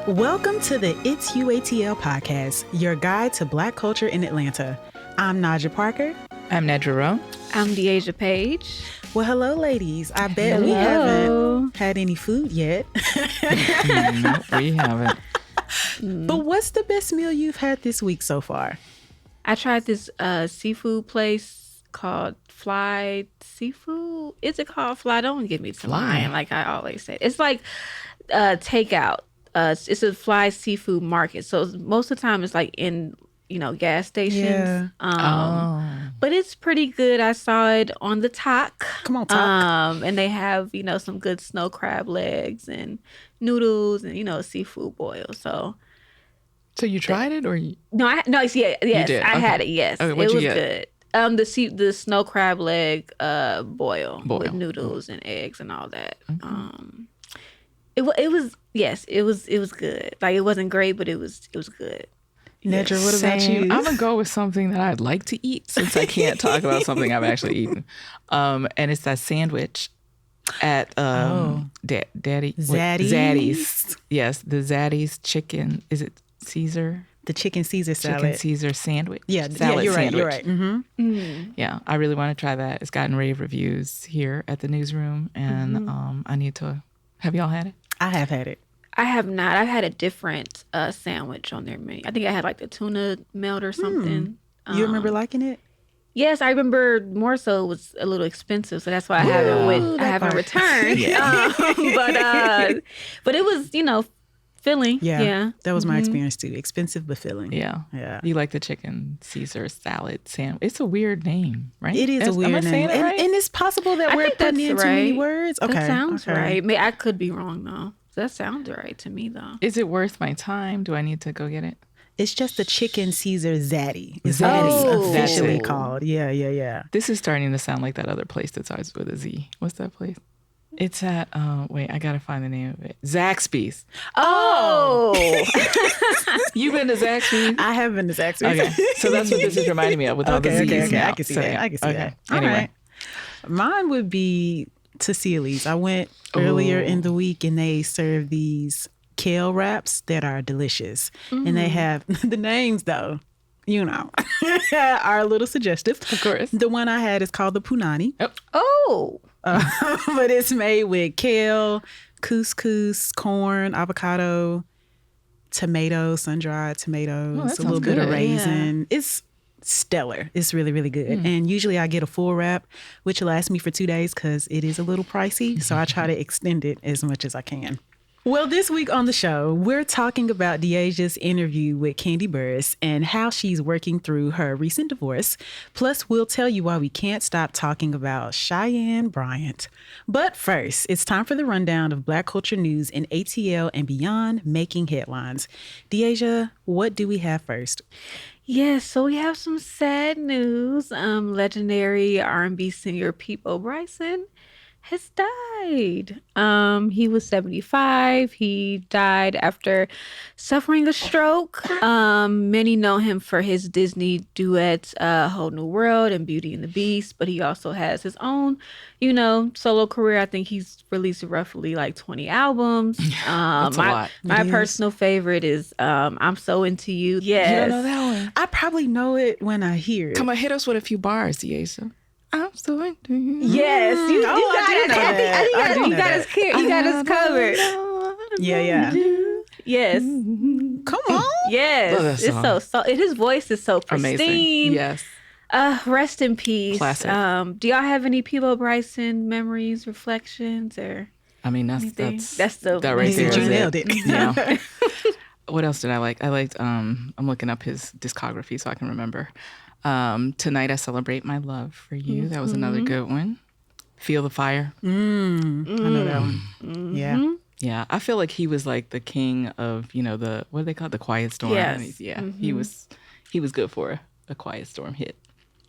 Welcome to the It's UATL podcast, your guide to Black culture in Atlanta. I'm Naja Parker. I'm Nedra Rowe. I'm Deasia Page. Well, hello, ladies. I bet we haven't had any food yet. No, we haven't. But what's the best meal you've had this week so far? I tried this seafood place called Fly Seafood. Is it called Fly? Don't get me to lying, like I always say. It's like takeout. It's a Fly Seafood market. So most of the time it's like in, gas stations. Yeah. But it's pretty good. I saw it on the Talk. Come on, Talk. And they have, some good snow crab legs and noodles and, seafood boil. So you tried it or you? yes, I had it. Yes, Okay, it was good. The snow crab leg boil with noodles and eggs and all that. Okay. It was good. Like, it wasn't great, but it was good. Nedra, what about you? I'm gonna go with something that I'd like to eat since I can't talk about something I've actually eaten. And it's that sandwich at Zaddy's. Yes, the Zaddy's chicken. Is it Caesar? The chicken Caesar salad. Chicken Caesar sandwich. Yeah, salad you're sandwich. right. Mm-hmm. Yeah, I really want to try that. It's gotten rave reviews here at the newsroom, and I need to. Have y'all had it? I have had it. I have not. I've had a different sandwich on their menu. I think I had like the tuna melt or something. You remember liking it? Yes, I remember more so it was a little expensive, so that's why I haven't returned. But it was, filling. Yeah. That was my experience too. Expensive but filling. Yeah. Yeah. You like the chicken Caesar salad sandwich. It's a weird name, right? It is a weird name. Saying it right? And it's possible that we're putting in too many words. Okay. That sounds right. I could be wrong though. That sounds right to me though. Is it worth my time? Do I need to go get it? It's just the chicken Caesar Zaddy. It's officially called. Yeah. This is starting to sound like that other place that starts with a Z. What's that place? It's at, wait, I got to find the name of it. Zaxby's. Oh. You been to Zaxby's? I have been to Zaxby's. Okay. So that's what this is reminding me of with all the Z's. Okay. Now. I can see that. Anyway. All right. Mine would be Cecili's. I went earlier in the week and they serve these kale wraps that are delicious. And they have the names though. Are a little suggestive. Of course. The one I had is called the punani. Oh. But it's made with kale, couscous, corn, avocado, tomatoes, sun-dried tomatoes, a little bit of raisin. Yeah. It's stellar. It's really, really good. And usually I get a full wrap, which lasts me for 2 days because it is a little pricey. So I try to extend it as much as I can. Well, this week on the show, we're talking about Deasia's interview with Kandi Burruss and how she's working through her recent divorce. Plus, we'll tell you why we can't stop talking about Cheyenne Bryant. But first, it's time for the rundown of Black culture news in ATL and beyond making headlines. Deasia, what do we have first? Yes, so we have some sad news. Legendary R&B singer Peabo Bryson has died. He was 75. He died after suffering a stroke. Many know him for his Disney duets, Whole New World and Beauty and the Beast, but he also has his own, solo career. I think he's released roughly like 20 albums. That's a lot. My personal favorite is I'm So Into You. Yes. You don't know that one? I probably know it when I hear it. Come on, hit us with a few bars, Deasia. I'm so into you. Yes, you got us covered. Yeah. Yes. Come on. Yes. It's so his voice is so pristine. Amazing. Yes. Rest in peace. Classic. Do y'all have any Peabo Bryson memories, reflections, or? I mean, that's the that right there. You nailed it. Yeah. What else did I like? I liked. I'm looking up his discography so I can remember. Tonight I Celebrate My Love for You. That was another good one. Feel the Fire. I know that one. Yeah. Yeah. I feel like he was like the king of, the, what do they call it? The Quiet Storm. Yes. Yeah. He was good for a Quiet Storm hit.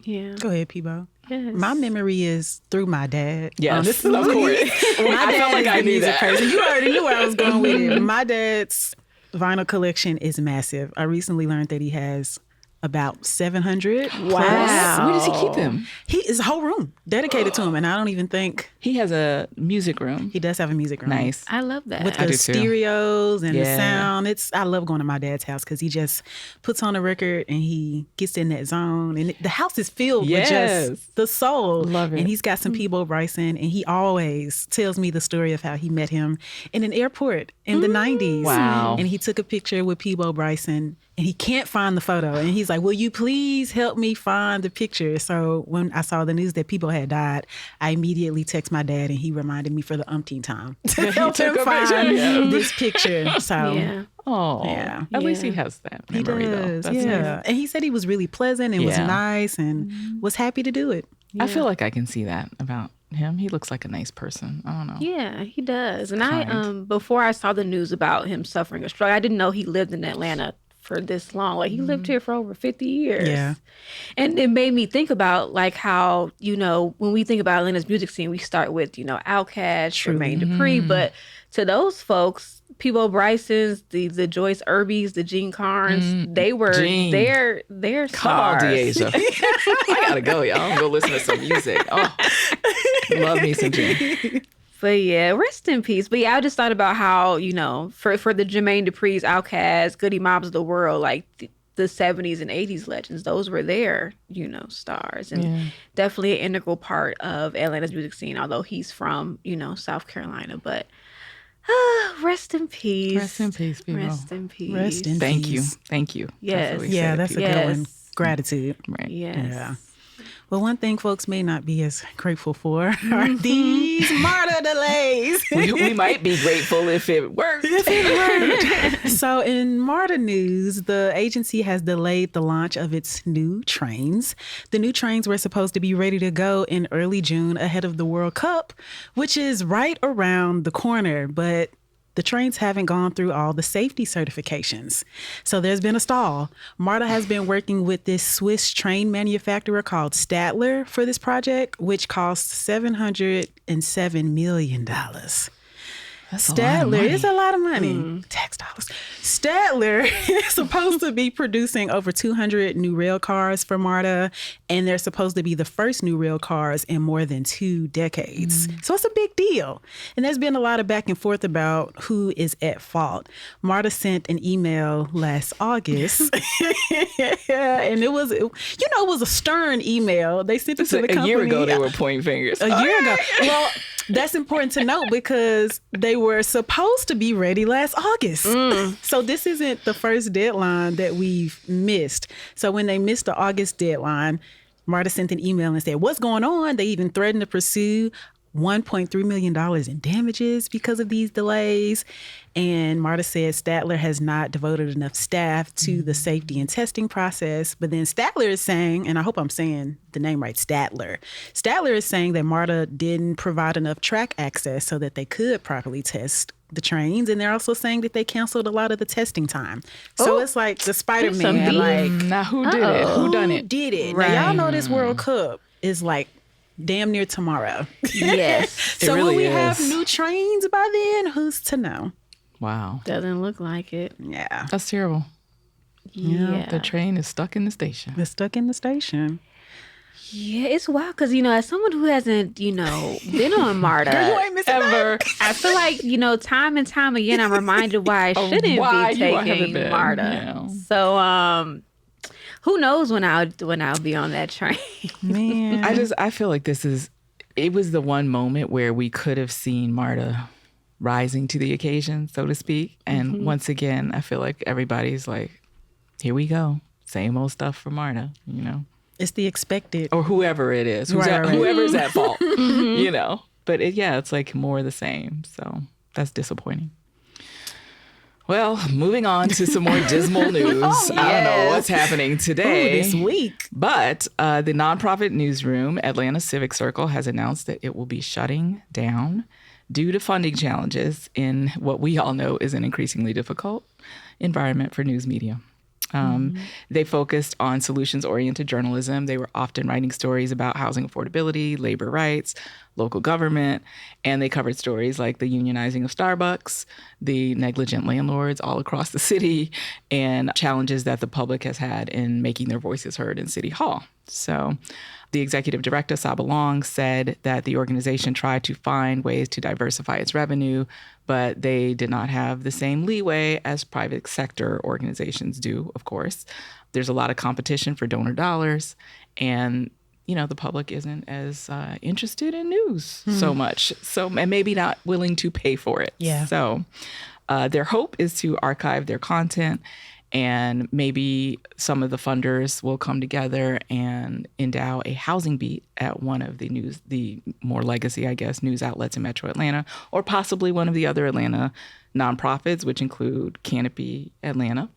Yeah. Go ahead, Peabo. Yes. My memory is through my dad. Yes, of course. I felt like I knew that person. You already knew where I was going with it. My dad's vinyl collection is massive. I recently learned that he has about 700. Wow. Where does he keep them? He is a whole room dedicated to him, and I don't even think He has a music room. he does have a music room. Nice. I love that. With I the do too. stereos and the Yeah. sound. I love going to my dad's house because he just puts on a record and he gets in that zone. And the house is filled with Yes. just the soul. Love it. And he's got some Peabo Bryson, and he always tells me the story of how he met him in an airport in the 90s. Wow. And he took a picture with Peabo Bryson, and he can't find the photo. And he's like, will you please help me find the picture? So when I saw the news that Peabo had died, I immediately text my dad, and he reminded me for the umpteenth time to help took him a find picture, yeah. this picture. So Yeah. Oh, Yeah. At least he Yeah. has that he memory, does. though. That's Yeah. nice. And he said he was really pleasant and was Yeah. nice and was happy to do it. I feel like I can see that about him. He looks like a nice person. I don't know. Yeah, he does. And Kind. I before I saw the news about him suffering a stroke, I didn't know he lived in Atlanta for this long. Like he lived here for over 50 years. Yeah. And it made me think about like how, when we think about Atlanta's music scene, we start with, Outkast, Jermaine Dupri, but to those folks, Peabo Bryson's, the Joyce Irbies, the Gene Carnes, they were Gene. they're Come on, stars. Deasia. I gotta go, y'all. I'm gonna go listen to some music. Oh, love me some Gene. But yeah, rest in peace. But yeah, I just thought about how, for the Jermaine Dupri's, Outkast, Goody Mobs of the world, like the 70s and 80s legends, those were their, stars. And definitely an integral part of Atlanta's music scene, although he's from, South Carolina. But rest in peace. Rest in peace, people. Rest in peace. Rest in Thank you. peace. Thank you. Yes. That's what we Yeah, say that's to a people. good one. Yes. Gratitude. Right. Yes. Yeah. Well, one thing folks may not be as grateful for are these MARTA delays. We might be grateful if it worked. So in MARTA news, the agency has delayed the launch of its new trains. The new trains were supposed to be ready to go in early June ahead of the World Cup, which is right around the corner, but the trains haven't gone through all the safety certifications. So there's been a stall. MARTA has been working with this Swiss train manufacturer called Stadler for this project, which costs $707 million. Stadler is a lot of money. Tax dollars. Stadler is supposed to be producing over 200 new rail cars for MARTA, and they're supposed to be the first new rail cars in more than 2 decades. So it's a big deal. And there's been a lot of back and forth about who is at fault. MARTA sent an email last August, and it was a stern email. They sent it to the company. A year ago, they were pointing fingers. A year ago. Well, that's important to note because they were supposed to be ready last August. So this isn't the first deadline that we've missed. So when they missed the August deadline, MARTA sent an email and said, what's going on? They even threatened to pursue $1.3 million in damages because of these delays. And MARTA said Stadler has not devoted enough staff to the safety and testing process. But then Stadler is saying, and I hope I'm saying the name right, Stadler. Stadler is saying that MARTA didn't provide enough track access so that they could properly test the trains. And they're also saying that they canceled a lot of the testing time. So it's like the Spider-Man, like, Now, who did it? Who done it? did it? Right. Now, y'all know this World Cup is like damn near tomorrow. Yes. So really will we have is. new trains by then? Who's to know? Wow. Doesn't look like it. Yeah. That's terrible. Yeah. The train is stuck in the station. They're stuck in the station. Yeah, it's wild because, as someone who hasn't, been on MARTA missing Ever. I feel like, time and time again, I'm reminded why I shouldn't why be you haven't taking been, MARTA. yeah. So, who knows when I'll be on that train? Man. I feel like it was the one moment where we could have seen MARTA rising to the occasion, so to speak. And once again, I feel like everybody's like, here we go. Same old stuff for MARTA, It's the expected. or whoever it is, Right. whoever's at fault, But it's like more of the same. So that's disappointing. Well, moving on to some more dismal news. I don't know what's happening today. This week. But the nonprofit newsroom, Atlanta Civic Circle, has announced that it will be shutting down due to funding challenges in what we all know is an increasingly difficult environment for news media. They focused on solutions-oriented journalism. They were often writing stories about housing affordability, labor rights, local government. And they covered stories like the unionizing of Starbucks, the negligent landlords all across the city, and challenges that the public has had in making their voices heard in City Hall. So the executive director, Saba Long, said that the organization tried to find ways to diversify its revenue, but they did not have the same leeway as private sector organizations do, of course. There's a lot of competition for donor dollars, and the public isn't as interested in news so much, and maybe not willing to pay for it. Yeah. So their hope is to archive their content, and maybe some of the funders will come together and endow a housing beat at one of the more legacy, I guess, news outlets in Metro Atlanta, or possibly one of the other Atlanta nonprofits, which include Canopy Atlanta,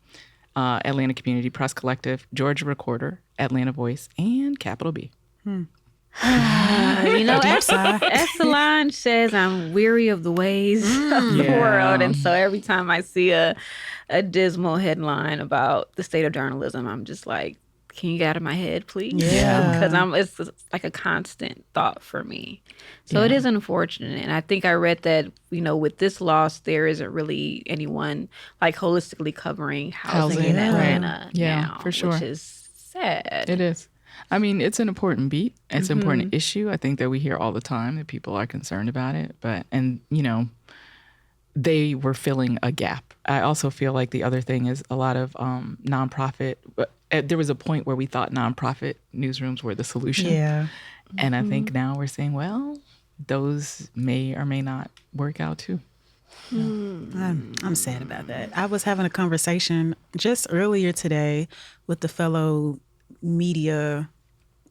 Atlanta Community Press Collective, Georgia Recorder, Atlanta Voice, and Capital B. As Solange says, I'm weary of the ways of the world. And so every time I see a dismal headline about the state of journalism, I'm just like, can you get out of my head, please? Yeah. Because it's like a constant thought for me. So it is unfortunate. And I think I read that, with this loss, there isn't really anyone like holistically covering housing in Atlanta now, for sure. which is sad. It is. I mean, it's an important beat. It's an important issue. I think that we hear all the time that people are concerned about it. They were filling a gap. I also feel like the other thing is a lot of nonprofit. There was a point where we thought nonprofit newsrooms were the solution. Yeah. And I think now we're saying, well, those may or may not work out too. I'm sad about that. I was having a conversation just earlier today with a fellow media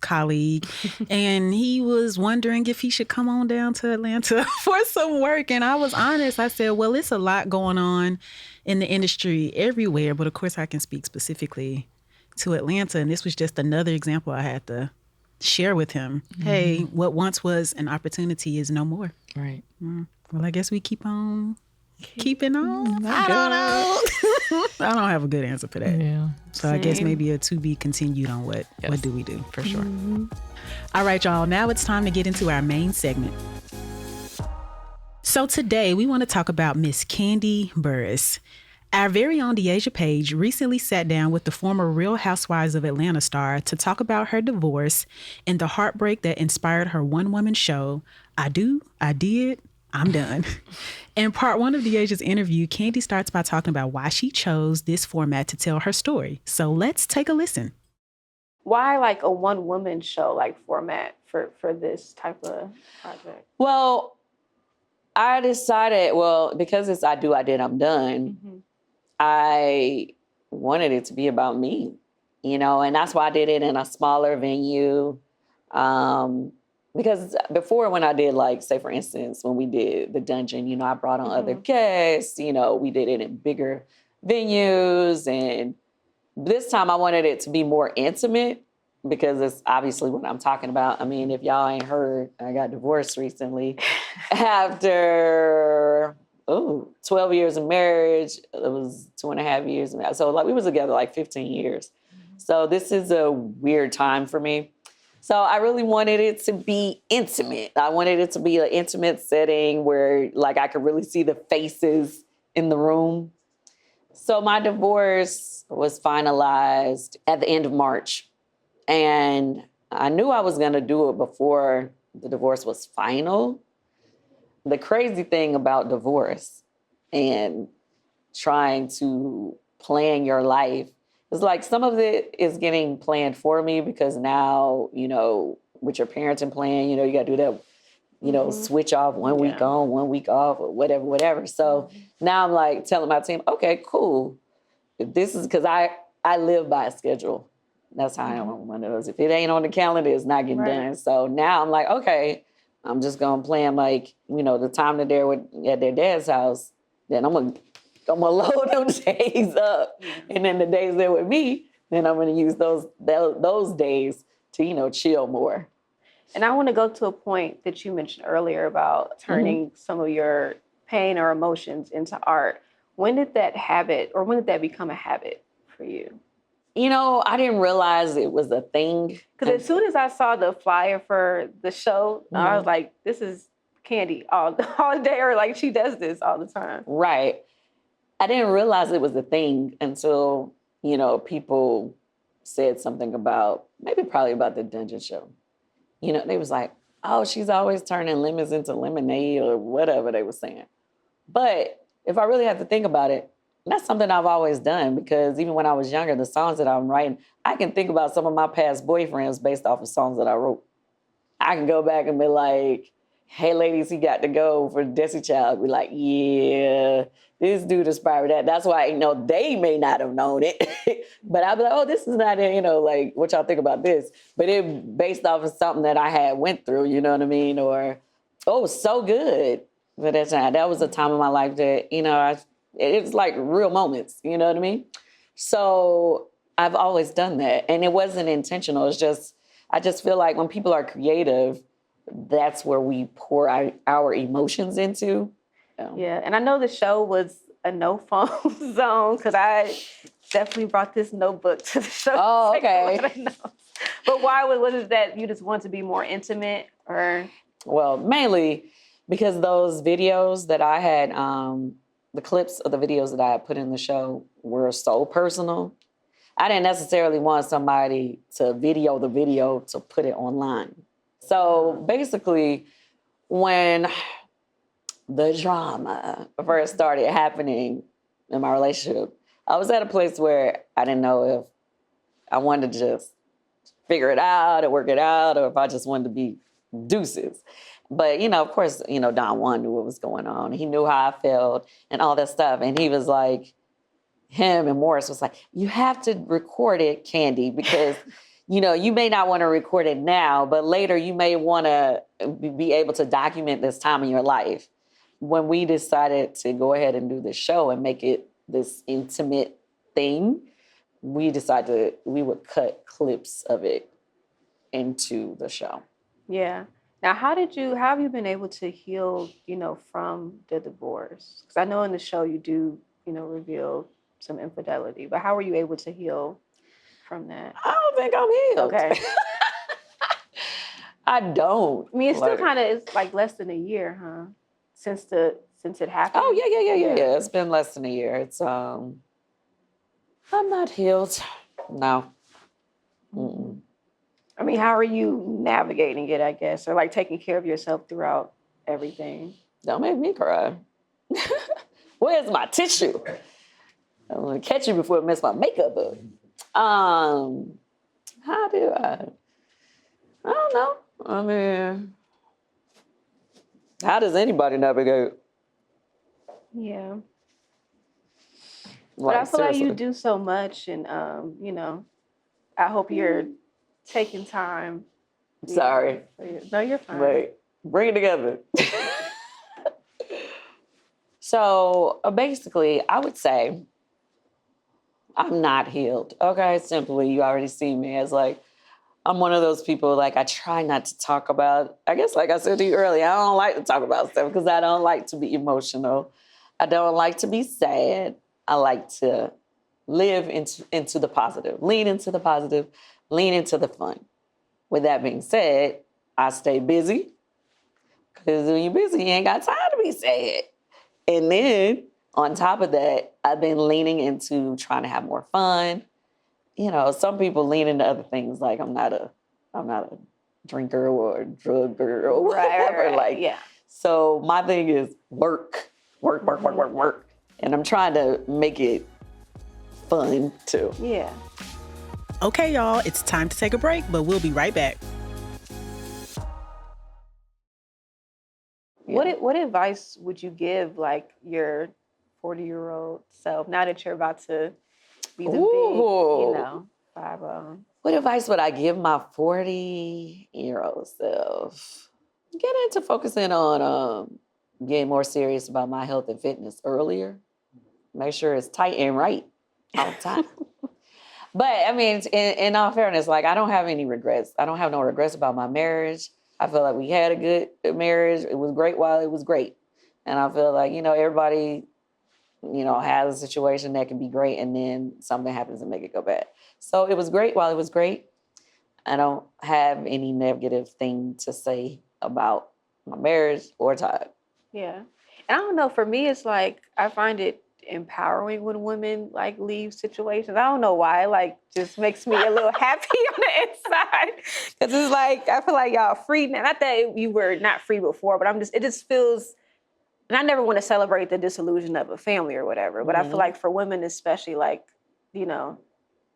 colleague, and he was wondering if he should come on down to Atlanta for some work. And I was honest. I said, well, it's a lot going on in the industry everywhere, but of course I can speak specifically to Atlanta. And this was just another example I had to share with him. Hey, what once was an opportunity is no more. Right. Well, I guess we keep on keeping on. I don't know. I don't have a good answer for that. Yeah. So I guess maybe a to be continued on what do we do. For sure. All right, y'all. Now it's time to get into our main segment. So today we want to talk about Miss Kandi Burruss. Our very own Deasia Page recently sat down with the former Real Housewives of Atlanta star to talk about her divorce and the heartbreak that inspired her one-woman show, I Do, I Did, I'm Done. In part one of Deasia's interview, Kandi starts by talking about why she chose this format to tell her story. So let's take a listen. Why like a one-woman show like format for this type of project? Well, I decided, because it's I Do, I Did, I'm Done, I wanted it to be about me, and that's why I did it in a smaller venue. Because before when I did, like, say, for instance, when we did The Dungeon, I brought on other guests, we did it in bigger venues. And this time I wanted it to be more intimate because it's obviously what I'm talking about. I mean, if y'all ain't heard, I got divorced recently after 12 years of marriage. It was 2.5 years. So like we was together like 15 years. So this is a weird time for me. So I really wanted it to be intimate. I wanted it to be an intimate setting where like I could really see the faces in the room. So my divorce was finalized at the end of March. And I knew I was going to do it before the divorce was final. The crazy thing about divorce and trying to plan your life is like some of it is getting planned for me because now, with your parenting plan, you got to do that, switch off 1 week on, 1 week off, or whatever. So now I'm like telling my team, okay, cool. If this is because I live by a schedule. That's how I am one of those. If it ain't on the calendar, it's not getting done. So now I'm like, okay, I'm just going to plan like, the time that they're at their dad's house, then I'm going to load them days up. And then the days they're with me, then I'm going to use those days to, chill more. And I want to go to a point that you mentioned earlier about turning some of your pain or emotions into art. When did that become a habit for you? I didn't realize it was a thing. Because as soon as I saw the flyer for the show, I was like, this is Kandi all day, or like she does this all the time. Right. I didn't realize it was a thing until, people said something about, probably about the Dungeon Show. They was like, oh, she's always turning lemons into lemonade or whatever they were saying. But if I really have to think about it, that's something I've always done, because even when I was younger, the songs that I'm writing, I can think about some of my past boyfriends based off of songs that I wrote. I can go back and be like, hey, ladies, he got to go for Desi Child. Be like, yeah, this dude inspired that. That's why, they may not have known it. But I'll be like, oh, this is not it, like, what y'all think about this? But it based off of something that I had went through, you know what I mean? Or, oh, so good. But that was a time in my life that, it was like real moments, you know what I mean? So I've always done that. And it wasn't intentional. It's just, I just feel like when people are creative, that's where we pour our emotions into. Yeah, and I know the show was a no phone zone, because I definitely brought this notebook to the show. Oh, okay. But why was it that you just want to be more intimate, or? Well, mainly because those videos that I had, the clips of the videos that I had put in the show were so personal. I didn't necessarily want somebody to video the video to put it online. So basically, when the drama first started happening in my relationship, I was at a place where I didn't know if I wanted to just figure it out or work it out, or if I just wanted to be deuces. But, of course, Don Juan knew what was going on. He knew how I felt and all that stuff. And he was like, him and Morris was like, you have to record it, Kandi, because, you may not want to record it now, but later you may want to be able to document this time in your life. When we decided to go ahead and do this show and make it this intimate thing, we decided we would cut clips of it into the show. Yeah. Now, how have you been able to heal, from the divorce? Because I know in the show you do, reveal some infidelity, but how were you able to heal from that? I don't think I'm healed. Okay. I don't. I mean, it's still kind of, it's like less than a year, huh? Since it happened? Oh, yeah. It's been less than a year. It's, I'm not healed. No. Mm-mm. I mean, how are you navigating it, I guess, or like taking care of yourself throughout everything? Don't make me cry. Where's my tissue? I'm gonna catch you before I mess my makeup up. How do I don't know. I mean, how does anybody navigate? Yeah. But I feel like you do so much, and I hope you're taking time. Sorry. No, you're fine. Wait, bring it together. So basically, I would say I'm not healed. Okay, simply, you already see me as like, I'm one of those people, like, I try not to talk about, I guess like I said to you earlier, I don't like to talk about stuff because I don't like to be emotional. I don't like to be sad. I like to live into the positive, lean into the positive, lean into the fun. With that being said, I stay busy, because when you're busy, you ain't got time to be sad. And then on top of that, I've been leaning into trying to have more fun. Some people lean into other things, like I'm not a drinker or a drugger or whatever. Yeah. So my thing is work. And I'm trying to make it fun too. Yeah. Okay, y'all, it's time to take a break, but we'll be right back. Yeah. What advice would you give, like, your 40-year-old self, now that you're about to be the big, 5-0? What advice would I give my 40-year-old self? Get into focusing on getting more serious about my health and fitness earlier. Make sure it's tight and right all the time. But I mean, in all fairness, like, I don't have any regrets. I don't have no regrets about my marriage. I feel like we had a good marriage. It was great while it was great. And I feel like, everybody has a situation that can be great and then something happens and make it go bad. So it was great while it was great. I don't have any negative thing to say about my marriage or Todd. Yeah. And I don't know, for me, it's like, I find it empowering when women like leave situations. I don't know why, like just makes me a little happy on the inside. Cause it's like, I feel like y'all free now. Not that you were not free before, but it just feels, and I never want to celebrate the disillusion of a family or whatever, but I feel like for women especially, like,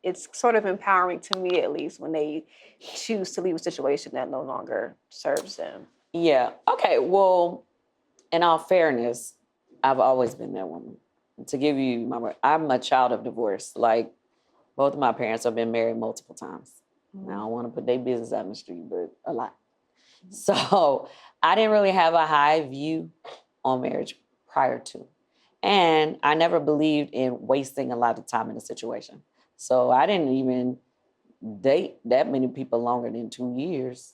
it's sort of empowering to me, at least, when they choose to leave a situation that no longer serves them. Yeah. Okay. Well, in all fairness, I've always been that woman. To give you I'm a child of divorce. Like, both of my parents have been married multiple times. I don't want to put their business out in the street, but a lot. So I didn't really have a high view on marriage prior to. And I never believed in wasting a lot of time in a situation. So I didn't even date that many people longer than 2 years,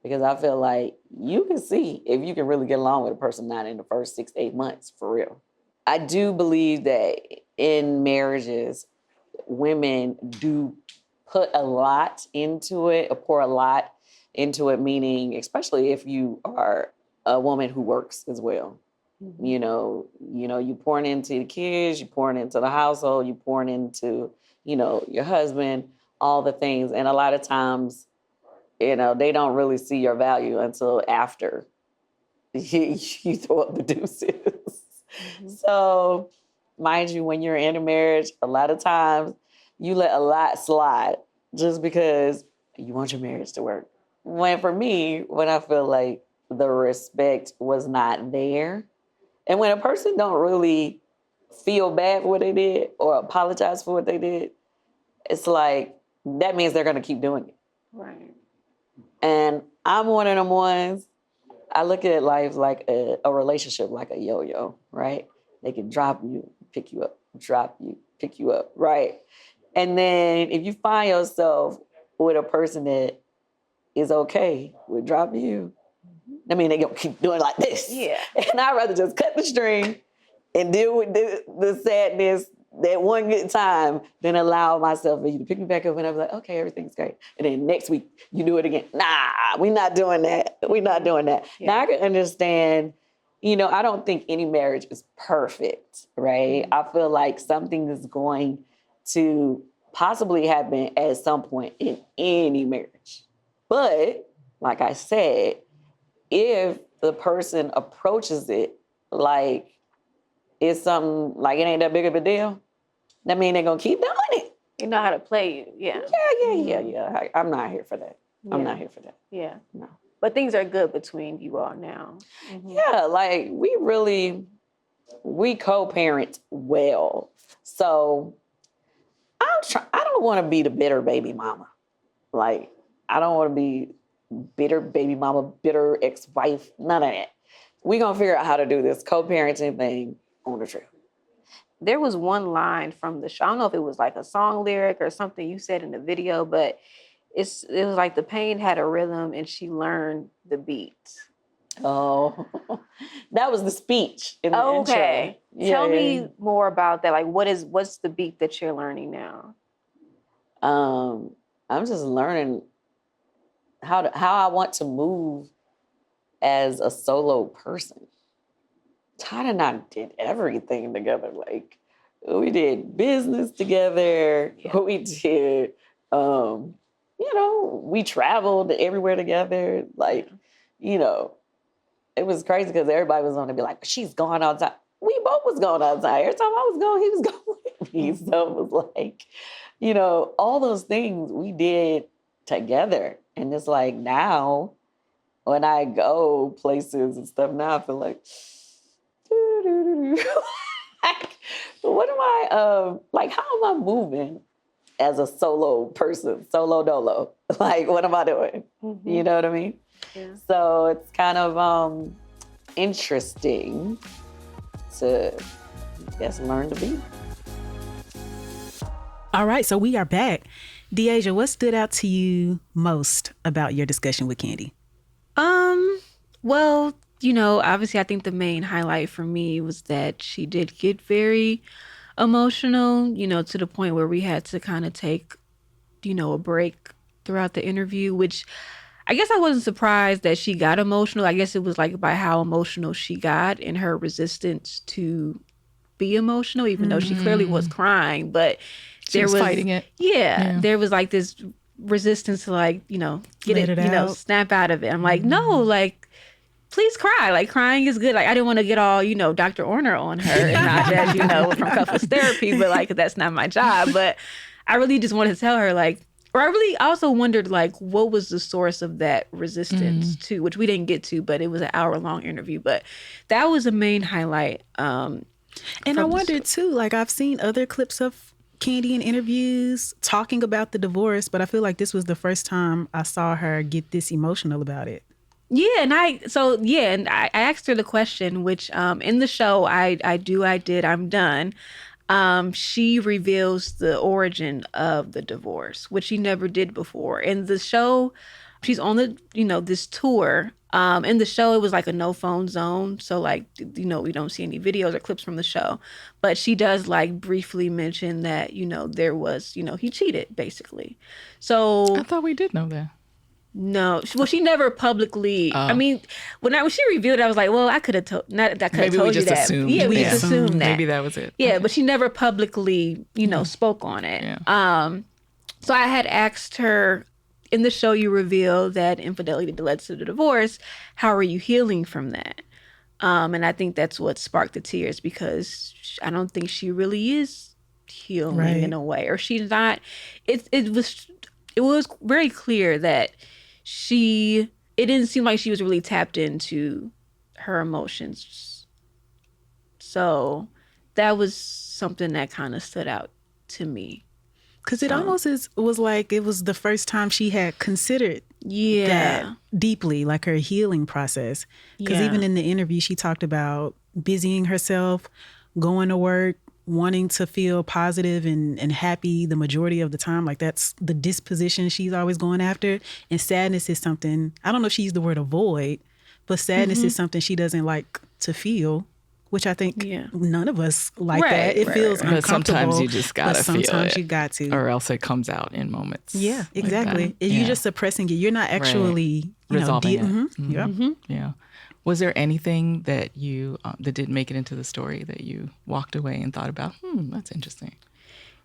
because I feel like you can see if you can really get along with a person not in the first 6 to 8 months, for real. I do believe that in marriages, women do put a lot into it, or pour a lot into it, meaning especially if you are a woman who works as well. Mm-hmm. You pouring into the kids, you pouring into the household, you pouring into, your husband, all the things. And a lot of times, they don't really see your value until after you throw up the deuces. Mm-hmm. So, mind you, when you're in a marriage, a lot of times you let a lot slide just because you want your marriage to work. When I feel like the respect was not there, and when a person don't really feel bad for what they did or apologize for what they did, it's like, that means they're going to keep doing it. Right. And I'm one of them ones, I look at life like a relationship, like a yo-yo, right? They can drop you, pick you up, drop you, pick you up, right? And then if you find yourself with a person that is okay with dropping you, I mean, they're going to keep doing like this. Yeah. And I'd rather just cut the string and deal with the sadness that one good time than allow myself for you to pick me back up and I'm like, okay, everything's great. And then next week you do it again. Nah, we're not doing that. We're not doing that. Yeah. Now I can understand, I don't think any marriage is perfect, right? Mm-hmm. I feel like something is going to possibly happen at some point in any marriage. But like I said, if the person approaches it like it's something like it ain't that big of a deal, that means they're going to keep doing it. You know how to play you, yeah. Yeah. I'm not here for that. Yeah. I'm not here for that. Yeah. No. But things are good between you all now. Mm-hmm. Yeah, like we co-parent well. So I don't want to be the bitter baby mama. Like, I don't want to be bitter baby mama, bitter ex-wife, none of that. We're going to figure out how to do this co-parenting thing on the trip. There was one line from the show. I don't know if it was like a song lyric or something you said in the video, but it was like the pain had a rhythm and she learned the beat. Oh, that was the speech in the intro. Okay. Tell me more about that. Like, what's the beat that you're learning now? I'm just learning how I want to move as a solo person. Todd and I did everything together. Like, we did business together. Yeah. We did, we traveled everywhere together. Like, it was crazy because everybody was going to be like, she's going outside. We both was going outside. Every time I was going, he was going with me. So it was like, all those things we did together. And it's like now, when I go places and stuff, now I feel like, like, what am I, how am I moving as a solo person, solo dolo? Like, what am I doing? Mm-hmm. You know what I mean? Yeah. So it's kind of interesting to, I guess, learn to be. All right, so we are back. Deasia, what stood out to you most about your discussion with Kandi? Well, obviously I think the main highlight for me was that she did get very emotional, to the point where we had to kind of take, a break throughout the interview, which I guess I wasn't surprised that she got emotional. I guess it was like by how emotional she got and her resistance to be emotional, even though she clearly was crying, but she was fighting it. Yeah, there was like this resistance to like, get Let it out. snap out of it. I'm like, no, like, please cry. Like, crying is good. Like, I didn't want to get all, Dr. Orner on her and not as, from couples therapy, but like, that's not my job. But I really just wanted to tell her, like, or I really also wondered, like, what was the source of that resistance to, which we didn't get to, but it was an hour-long interview. But that was a main highlight. And I wondered, too, like, I've seen other clips of Kandi in interviews talking about the divorce, but I feel like this was the first time I saw her get this emotional about it. Yeah, and I asked her the question, which in the show, I'm done. She reveals the origin of the divorce, which she never did before. In the show, she's on this tour. In the show, it was like a no phone zone. So like, we don't see any videos or clips from the show, but she does like briefly mention that, there was, he cheated basically. So I thought we did know that. No, well, she never publicly. I mean, when she revealed it, I was like, well, I could have told. Not that I could have told you that. Assumed. Yeah, we just assumed that. Maybe that was it. Yeah, but she never publicly, spoke on it. Yeah. So I had asked her in the show. You revealed that infidelity led to the divorce. How are you healing from that? And I think that's what sparked the tears, because I don't think she really is healing in a way, or she's not. It was very clear that it didn't seem like she was really tapped into her emotions. So that was something that kind of stood out to me. Because it almost was like it was the first time she had considered that deeply, like her healing process. Because even in the interview, she talked about busying herself, going to work, wanting to feel positive and happy the majority of the time. Like that's the disposition she's always going after. And sadness is something, I don't know if she used the word avoid, but sadness is something she doesn't like to feel, which I think none of us like that. It feels uncomfortable. But sometimes you just gotta feel it. Sometimes you got to. Or else it comes out in moments. Yeah, exactly. Like You're just suppressing it. You're not actually resolving it. Yep. Yeah. Was there anything that you that didn't make it into the story that you walked away and thought about? That's interesting.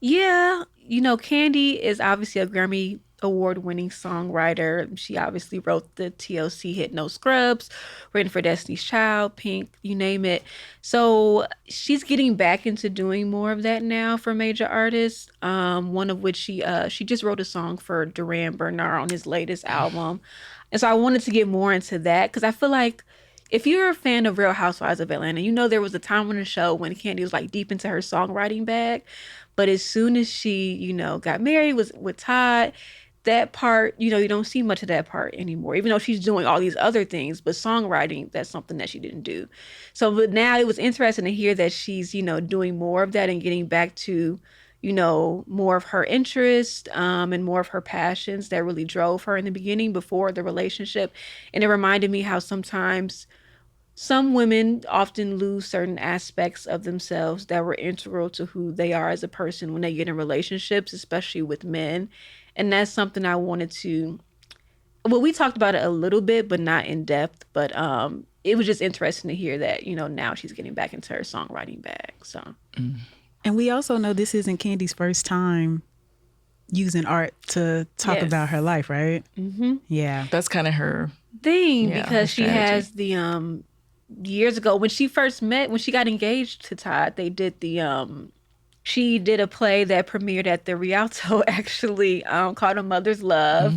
Yeah, Kandi is obviously a Grammy award-winning songwriter. She obviously wrote the TLC hit No Scrubs, written for Destiny's Child, Pink, you name it. So she's getting back into doing more of that now for major artists. One of which she just wrote a song for Duran Bernard on his latest album. And so I wanted to get more into that, because I feel like if you're a fan of Real Housewives of Atlanta, there was a time on the show when Kandi was like deep into her songwriting bag. But as soon as she, got married with Todd, that part, you don't see much of that part anymore, even though she's doing all these other things. But songwriting, that's something that she didn't do. So, but now it was interesting to hear that she's, doing more of that and getting back to, more of her interest and more of her passions that really drove her in the beginning before the relationship. And it reminded me how sometimes some women often lose certain aspects of themselves that were integral to who they are as a person when they get in relationships, especially with men. And that's something I wanted to, we talked about it a little bit, but not in depth. But it was just interesting to hear that, now she's getting back into her songwriting bag. So. And we also know this isn't Kandi's first time using art to talk about her life, right? Mm-hmm. Yeah. That's kind of her thing, because she has the, years ago when she got engaged to Todd, they did she did a play that premiered at the Rialto actually, called A Mother's Love.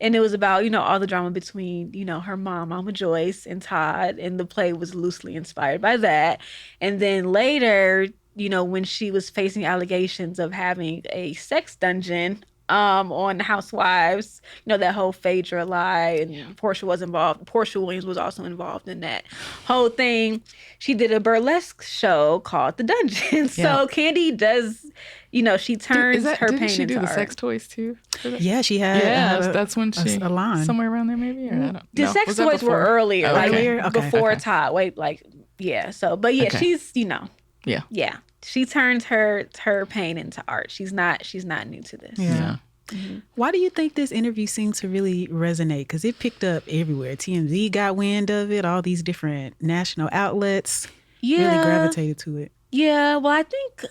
And it was about, all the drama between, her mom, Mama Joyce, and Todd. And the play was loosely inspired by that. And then later, when she was facing allegations of having a sex dungeon, on Housewives. You know, that whole Phaedra lie, and Portia was involved. Portia Williams was also involved in that whole thing. She did a burlesque show called The Dungeon. So Kandi does, you know, she turns her pain into art. Didn't she do the sex toys too? Yeah, she had. Yeah, that's when she a line somewhere around there maybe. Or I don't, the sex toys were earlier, okay. before Todd. Wait, like So, but yeah, she's yeah. She turns her pain into art. She's not new to this. Yeah. Mm-hmm. Why do you think this interview seemed to really resonate? Because it picked up everywhere. TMZ got wind of it. All these different national outlets really gravitated to it. Yeah. Well, I think,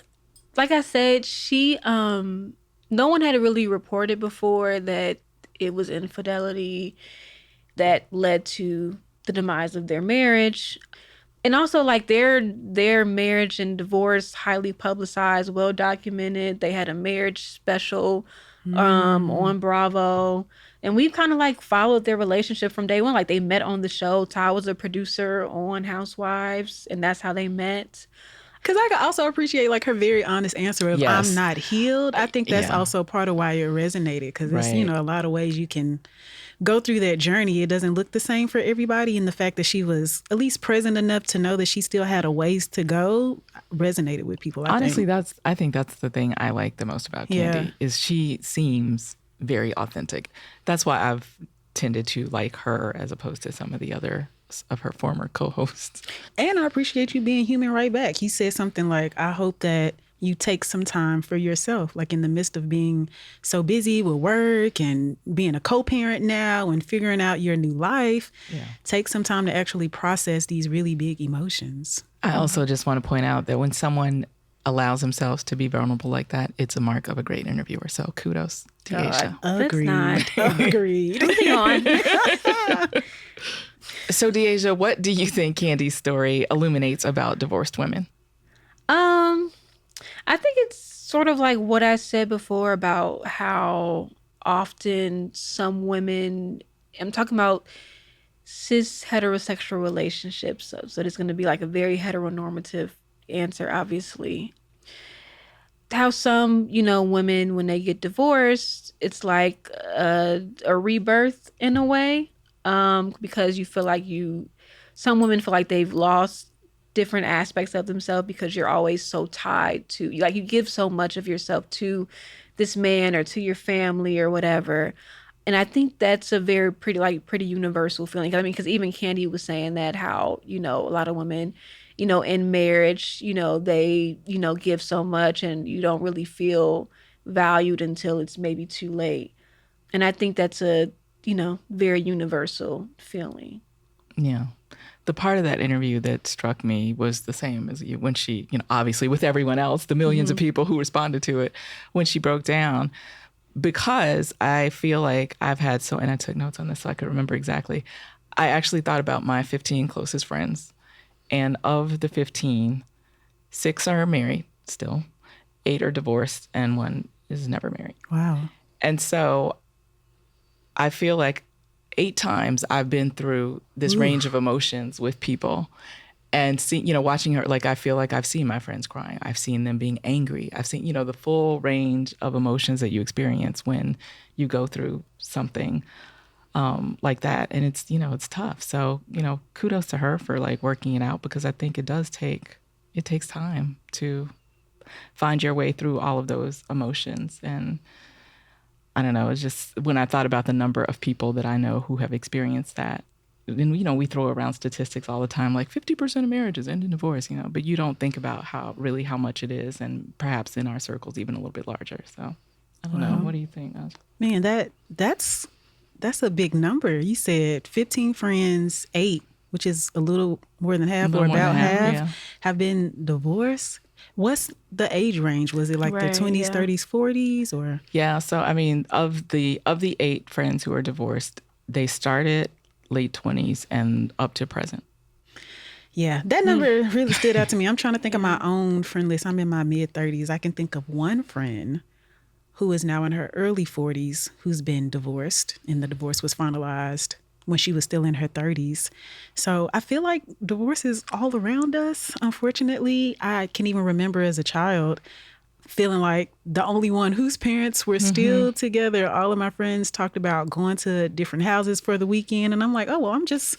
like I said, she no one had really reported before that it was infidelity that led to the demise of their marriage. And also, like, their marriage and divorce, highly publicized, well documented. They had a marriage special on Bravo. And we've kind of like followed their relationship from day one. Like, they met on the show. Ty was a producer on Housewives, and that's how they met. Because I could also appreciate like her very honest answer of I'm not healed. I think that's also part of why it resonated. Because there's, you know, a lot of ways you can go through that journey. It doesn't look the same for everybody. And the fact that she was at least present enough to know that she still had a ways to go resonated with people. I think that's the thing I like the most about Kandi is she seems very authentic. That's why I've tended to like her as opposed to some of the other of her former co-hosts. And I appreciate you being human right back. You said something like, I hope that you take some time for yourself, like in the midst of being so busy with work and being a co-parent now and figuring out your new life. Take some time to actually process these really big emotions. I also just want to point out that when someone allows themselves to be vulnerable like that, it's a mark of a great interviewer. So kudos to Aisha. Agreed. Moving on. So, Deasia, what do you think Kandi's story illuminates about divorced women? I think it's sort of like what I said before about how often some women, I'm talking about cis heterosexual relationships. So there's going to be like a very heteronormative answer, obviously. How some, you know, women, when they get divorced, it's like a rebirth in a way. Because you feel like some women feel like they've lost different aspects of themselves because you're always so tied to, like, you give so much of yourself to this man or to your family or whatever. And I think that's a very pretty universal feeling. I mean, because even Kandi was saying that how, you know, a lot of women, you know, in marriage, you know, they, you know, give so much and you don't really feel valued until it's maybe too late. And I think that's a, you know, very universal feeling. Yeah. The part of that interview that struck me was the same as you when she, you know, obviously with everyone else, the millions of people who responded to it, when she broke down, because I feel like I've had and I took notes on this so I could remember exactly. I actually thought about my 15 closest friends, and of the 15, 6 are married still, 8 are divorced, and 1 is never married. Wow. And so I feel like 8 times I've been through this range of emotions with people and watching her, like, I feel like I've seen my friends crying. I've seen them being angry. I've seen, you know, the full range of emotions that you experience when you go through something like that. And it's, you know, it's tough. So, you know, kudos to her for like working it out, because I think it takes time to find your way through all of those emotions. And I don't know, it's just when I thought about the number of people that I know who have experienced that, and, you know, we throw around statistics all the time, like 50% of marriages end in divorce, you know, but you don't think about how much it is, and perhaps in our circles even a little bit larger. So I don't know. What do you think? Man, that's a big number. You said 15 friends, 8, which is a little more than half or about half, have been divorced. What's the age range? Was it like the 20s, 30s, 40s, or? Yeah. So, I mean, of the 8 friends who are divorced, they started late 20s and up to present. Yeah, that number really stood out to me. I'm trying to think of my own friend list. I'm in my mid 30s. I can think of one friend who is now in her early 40s who's been divorced, and the divorce was finalized when she was still in her 30s. So I feel like divorce is all around us, unfortunately. I can even remember as a child feeling like the only one whose parents were still together. All of my friends talked about going to different houses for the weekend. And I'm like, oh, well, I'm just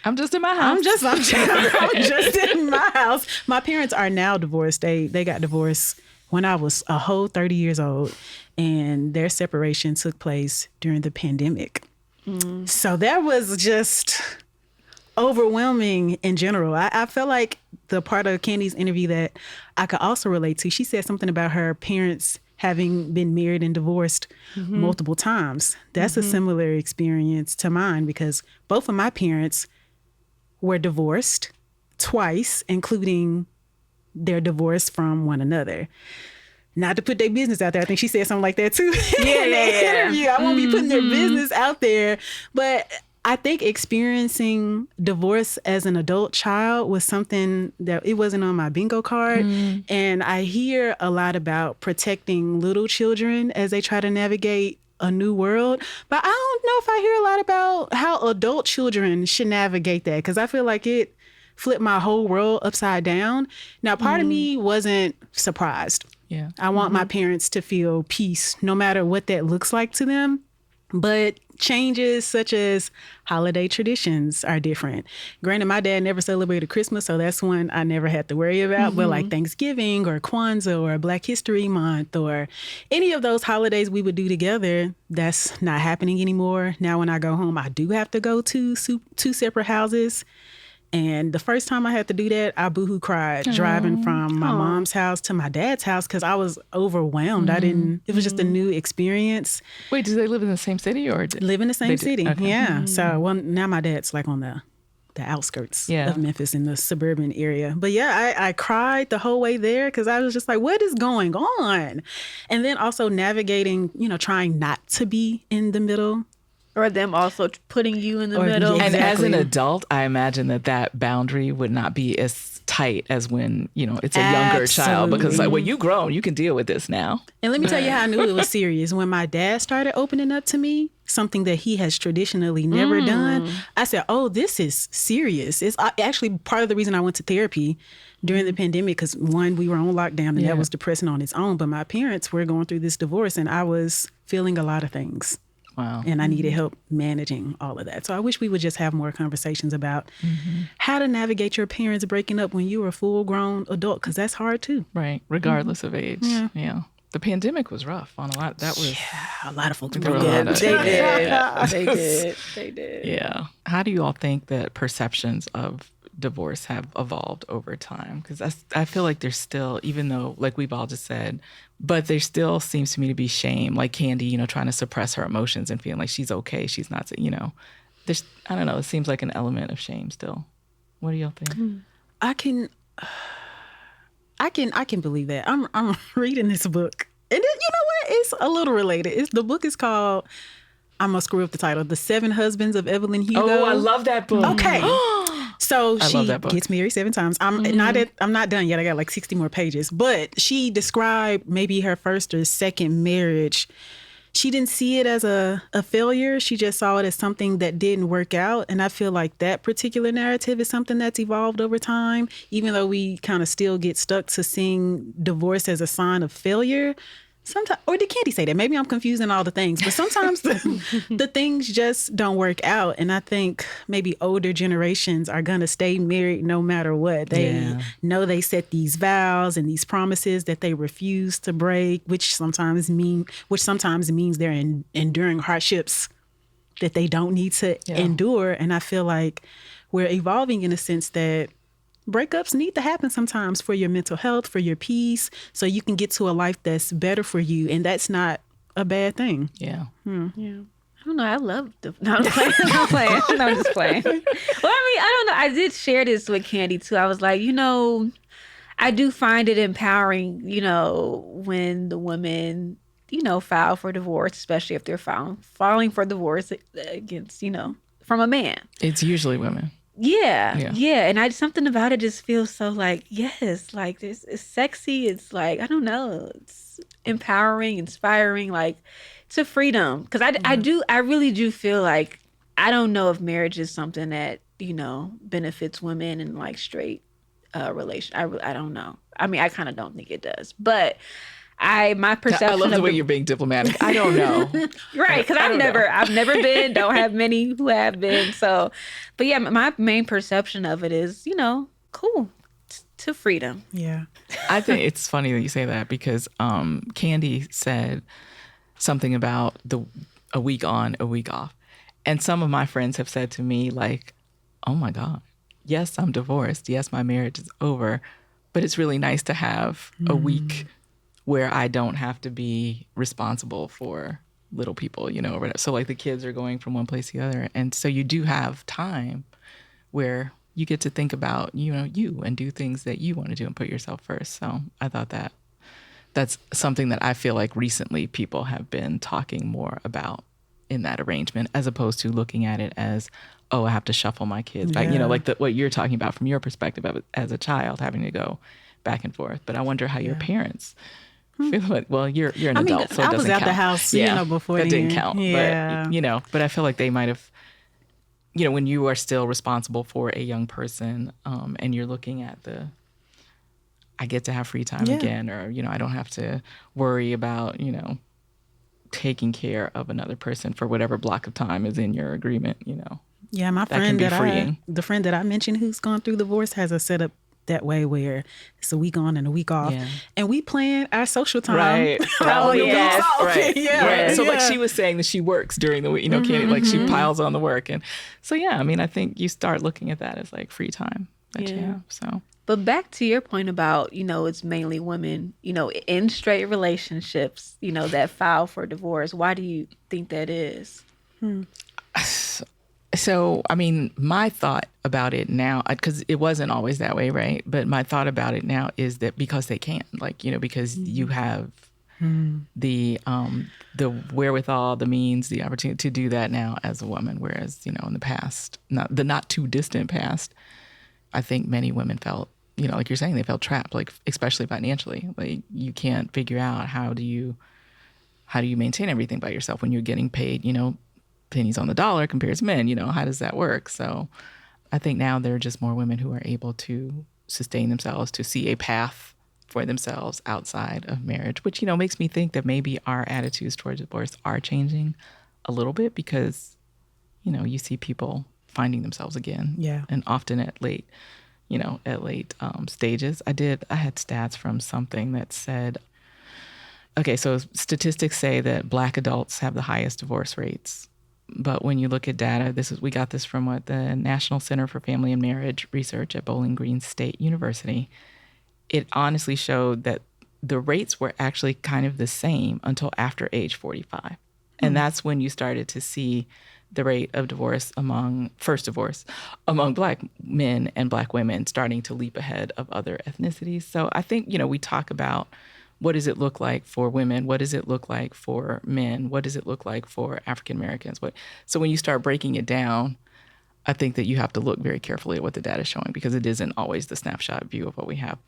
in my house. I'm just in my house. My parents are now divorced. They got divorced when I was a whole 30 years old, and their separation took place during the pandemic. So that was just overwhelming in general. I felt like the part of Kandi's interview that I could also relate to, she said something about her parents having been married and divorced multiple times. That's a similar experience to mine, because both of my parents were divorced twice, including their divorce from one another. Not to put their business out there. I think she said something like that too in that interview. I won't be putting their business out there. But I think experiencing divorce as an adult child was something that it wasn't on my bingo card. And I hear a lot about protecting little children as they try to navigate a new world. But I don't know if I hear a lot about how adult children should navigate that, because I feel like it flipped my whole world upside down. Now, part of me wasn't surprised. Yeah. I want my parents to feel peace, no matter what that looks like to them. But changes such as holiday traditions are different. Granted, my dad never celebrated Christmas, so that's one I never had to worry about. But like Thanksgiving or Kwanzaa or Black History Month or any of those holidays we would do together, that's not happening anymore. Now when I go home, I do have to go to two separate houses. And the first time I had to do that, I boohoo cried driving from my mom's house to my dad's house because I was overwhelmed. It was just a new experience. Wait, do they live in the same city or? Live in the same city, okay. yeah. So now my dad's like on the outskirts of Memphis in the suburban area. But yeah, I cried the whole way there because I was just like, what is going on? And then also navigating, trying not to be in the middle. Or them also putting you in the middle. And as an adult, I imagine that boundary would not be as tight as when, it's a younger child. Because like, when you grown, you can deal with this now. And let me tell you how I knew it was serious. When my dad started opening up to me, something that he has traditionally never done, I said, oh, this is serious. It's actually part of the reason I went to therapy during the pandemic, because one, we were on lockdown and that was depressing on its own. But my parents were going through this divorce and I was feeling a lot of things. Wow. And I needed help managing all of that. So I wish we would just have more conversations about how to navigate your parents breaking up when you were a full-grown adult, because that's hard too. Right, regardless of age. Yeah. The pandemic was rough on a lot. That was a lot of folks. They did. Yeah. How do you all think that perceptions of divorce have evolved over time? Because I feel like there's still, even though, like we've all just said, but there still seems to me to be shame, like Kandi, trying to suppress her emotions and feeling like she's okay, she's not, there's, I don't know, it seems like an element of shame still. What do y'all think? I can believe that. I'm reading this book, and you know what? It's a little related. The book is called, I'm gonna screw up the title, The 7 Husbands of Evelyn Hugo. Oh, I love that book. Okay. So she gets married 7 times. I'm not done yet. I got like 60 more pages. But she described maybe her first or second marriage. She didn't see it as a failure. She just saw it as something that didn't work out. And I feel like that particular narrative is something that's evolved over time. Even though we kind of still get stuck to seeing divorce as a sign of failure. Sometimes, or did Kandi say that? Maybe I'm confusing all the things, but sometimes the things just don't work out. And I think maybe older generations are going to stay married no matter what. They know they set these vows and these promises that they refuse to break, which sometimes means they're enduring hardships that they don't need to endure. And I feel like we're evolving in a sense that breakups need to happen sometimes for your mental health, for your peace, so you can get to a life that's better for you. And that's not a bad thing. Yeah. Yeah. I don't know. I love No, I'm playing. No, I'm just playing. Well, I don't know. I did share this with Kandi too. I was like, I do find it empowering, when the women, file for divorce, especially if they're filing for divorce against, from a man. It's usually women. Yeah. And something about it just feels so like, yes, like it's sexy. It's like, I don't know, it's empowering, inspiring, like it's a freedom. Because I really do feel like, I don't know if marriage is something that, benefits women in like straight relation. I don't know. I mean, I kind of don't think it does. But my perception. I love the way you're being diplomatic. I don't know. Right, because I've never been, don't have many who have been. So, but yeah, my main perception of it is, cool to freedom. Yeah. I think it's funny that you say that because Kandi said something about a week on, a week off. And some of my friends have said to me like, oh my God, yes, I'm divorced. Yes, my marriage is over. But it's really nice to have a week where I don't have to be responsible for little people, or whatever. So like the kids are going from one place to the other. And so you do have time where you get to think about, you and do things that you want to do and put yourself first. So I thought that's something that I feel like recently people have been talking more about in that arrangement, as opposed to looking at it as, oh, I have to shuffle my kids back, like what you're talking about from your perspective of it as a child, having to go back and forth. But I wonder how your parents feel like, well, you're an adult, so it doesn't count. I was out the house, before that then. didn't count. Yeah. But, but I feel like they might have, when you are still responsible for a young person and you're looking at I get to have free time again, or, I don't have to worry about, taking care of another person for whatever block of time is in your agreement, Yeah, my friend the friend that I mentioned who's gone through divorce has a setup that way where it's a week on and a week off, and we plan our social time. Right. Oh yes. Right. Yeah. Right. So like she was saying that she works during the week, Kandi, like she piles on the work, and so I think you start looking at that as like free time that you have. So. But back to your point about, it's mainly women, in straight relationships, that file for divorce. Why do you think that is? So, my thought about it now, because it wasn't always that way, right? But my thought about it now is that because they can, because you have the wherewithal, the means, the opportunity to do that now as a woman, whereas, in the past, not too distant past, I think many women felt, like you're saying, they felt trapped, like especially financially. Like you can't figure out how do you maintain everything by yourself when you're getting paid, pennies on the dollar compared to men, how does that work? So I think now there are just more women who are able to sustain themselves, to see a path for themselves outside of marriage, which, makes me think that maybe our attitudes towards divorce are changing a little bit because, you see people finding themselves again. Yeah. And often at late stages. I had stats from something that said, okay, so statistics say that Black adults have the highest divorce rates. But when you look at data, we got this from the National Center for Family and Marriage Research at Bowling Green State University. It honestly showed that the rates were actually kind of the same until after age 45. And that's when you started to see the rate of divorce among Black men and Black women starting to leap ahead of other ethnicities. So I think, we talk about what does it look like for women? What does it look like for men? What does it look like for African Americans? So when you start breaking it down, I think that you have to look very carefully at what the data is showing because it isn't always the snapshot view of what we have.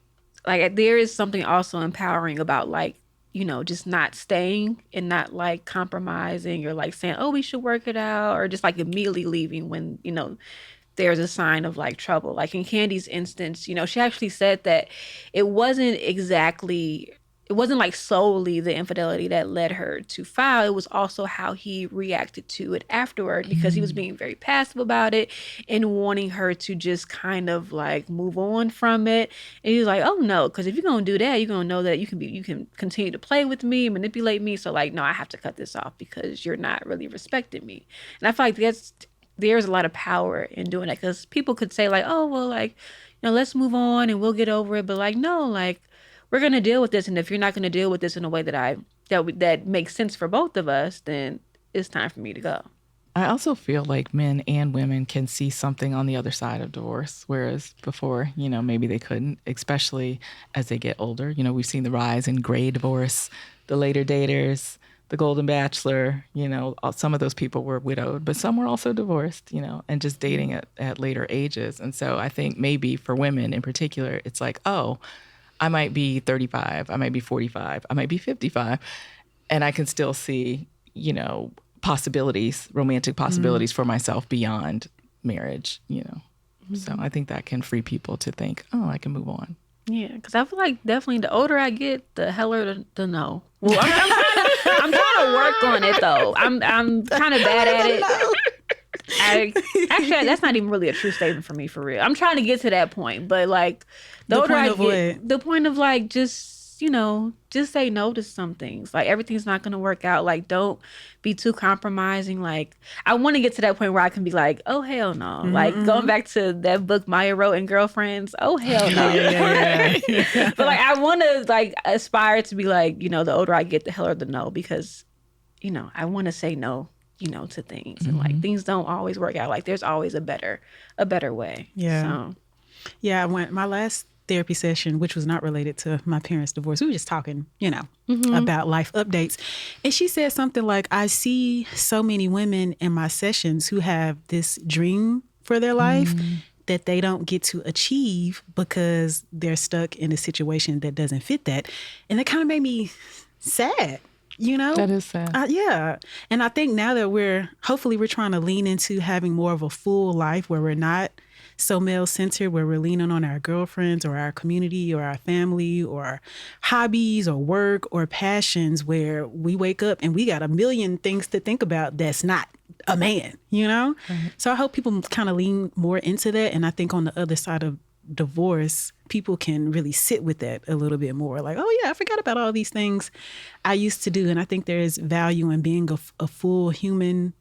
Like there is something also empowering about just not staying and not compromising or saying, oh, we should work it out, or just immediately leaving when, there's a sign of trouble. Like in Kandi's instance, she actually said that it wasn't solely the infidelity that led her to file. It was also how he reacted to it afterward because he was being very passive about it and wanting her to just kind of move on from it. And he was like, oh no, because if you're going to do that, you're going to know that you can continue to play with me, manipulate me. So no, I have to cut this off because you're not really respecting me. And I feel like there's a lot of power in doing that because people could say oh, well, let's move on and we'll get over it. But no, we're going to deal with this. And if you're not going to deal with this in a way that makes sense for both of us, then it's time for me to go. I also feel like men and women can see something on the other side of divorce, whereas before, maybe they couldn't, especially as they get older. We've seen the rise in gray divorce, the later daters, the Golden Bachelor, some of those people were widowed, but some were also divorced, and just dating at later ages. And so I think maybe for women in particular, it's oh, I might be 35, I might be 45, I might be 55, and I can still see, possibilities, romantic possibilities for myself beyond marriage, So I think that can free people to think, oh, I can move on. Yeah, because I feel like definitely the older I get, the heller the no. Well, I'm trying to work on it though. I'm kind of bad at it. Actually, that's not even really a true statement for me, for real. I'm trying to get to that point, but like the older I get, the point of like just say no to some things. Like everything's not going to work out. Like don't be too compromising. Like I want to get to that point where I can be like, oh hell no. Mm-hmm. Like going back to that book Maya wrote in Girlfriends. Oh hell no. Yeah. But like I want to like aspire to be like, the older I get, the heller the no, because I want to say no. To things, and like things don't always work out. Like there's always a better way. Yeah. So. Yeah. I went my last therapy session, which was not related to my parents' divorce. We were just talking, about life updates. And she said something like, I see so many women in my sessions who have this dream for their life that they don't get to achieve because they're stuck in a situation that doesn't fit that. And that kind of made me sad. That is sad. Yeah. And I think now that hopefully we're trying to lean into having more of a full life where we're not so male-centered, where we're leaning on our girlfriends or our community or our family or hobbies or work or passions, where we wake up and we got a million things to think about that's not a man, Right. So I hope people kind of lean more into that. And I think on the other side of divorce, people can really sit with that a little bit more. Like, oh yeah, I forgot about all these things I used to do. And I think there is value in being a full human